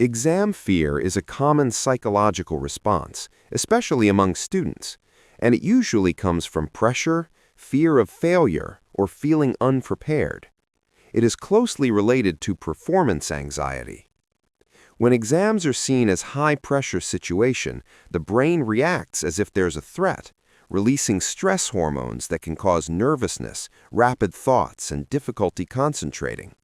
Exam fear is a common psychological response, especially among students, and it usually comes from pressure, fear of failure, or feeling unprepared. It is closely related to performance anxiety. When exams are seen as high-pressure situation, the brain reacts as if there's a threat, releasing stress hormones that can cause nervousness, rapid thoughts, and difficulty concentrating.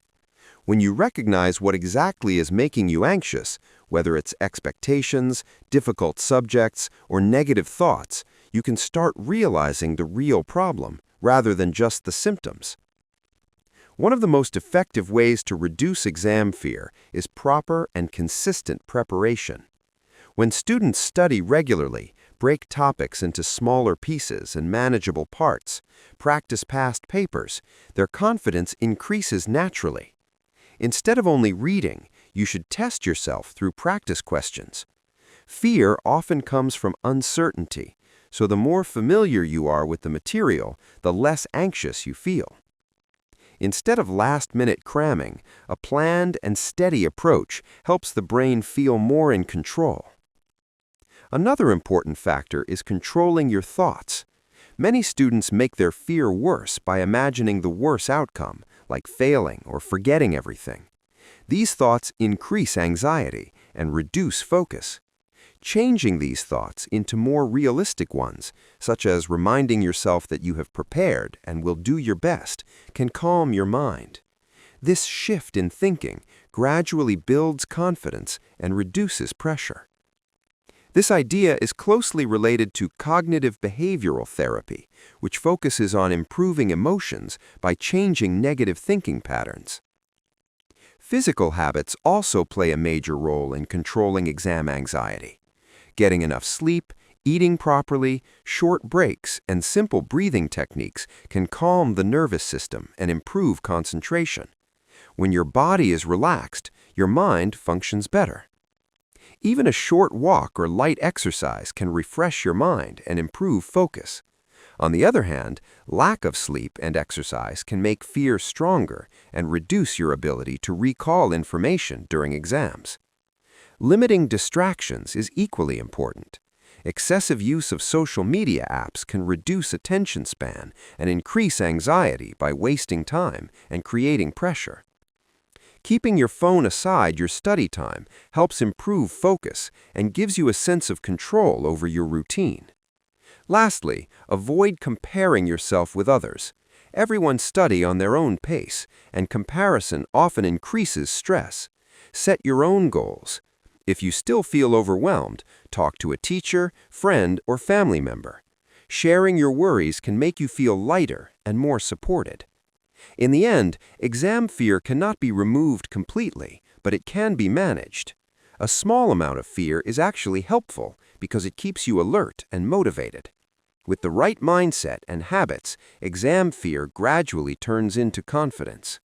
When you recognize what exactly is making you anxious, whether it's expectations, difficult subjects, or negative thoughts, you can start realizing the real problem rather than just the symptoms. One of the most effective ways to reduce exam fear is proper and consistent preparation. When students study regularly, break topics into smaller pieces and manageable parts, practice past papers, their confidence increases naturally. Instead of only reading, you should test yourself through practice questions. Fear often comes from uncertainty, so the more familiar you are with the material, the less anxious you feel. Instead of last-minute cramming, a planned and steady approach helps the brain feel more in control. Another important factor is controlling your thoughts. Many students make their fear worse by imagining the worst outcome, like failing or forgetting everything. These thoughts increase anxiety and reduce focus. Changing these thoughts into more realistic ones, such as reminding yourself that you have prepared and will do your best, can calm your mind. This shift in thinking gradually builds confidence and reduces pressure. This idea is closely related to cognitive behavioral therapy, which focuses on improving emotions by changing negative thinking patterns. Physical habits also play a major role in controlling exam anxiety. Getting enough sleep, eating properly, short breaks, and simple breathing techniques can calm the nervous system and improve concentration. When your body is relaxed, your mind functions better. Even a short walk or light exercise can refresh your mind and improve focus. On the other hand, lack of sleep and exercise can make fear stronger and reduce your ability to recall information during exams. Limiting distractions is equally important. Excessive use of social media apps can reduce attention span and increase anxiety by wasting time and creating pressure. Keeping your phone aside your study time helps improve focus and gives you a sense of control over your routine. Lastly, avoid comparing yourself with others. Everyone studies on their own pace, and comparison often increases stress. Set your own goals. If you still feel overwhelmed, talk to a teacher, friend, or family member. Sharing your worries can make you feel lighter and more supported. In the end, exam fear cannot be removed completely, but it can be managed. A small amount of fear is actually helpful because it keeps you alert and motivated. With the right mindset and habits, exam fear gradually turns into confidence.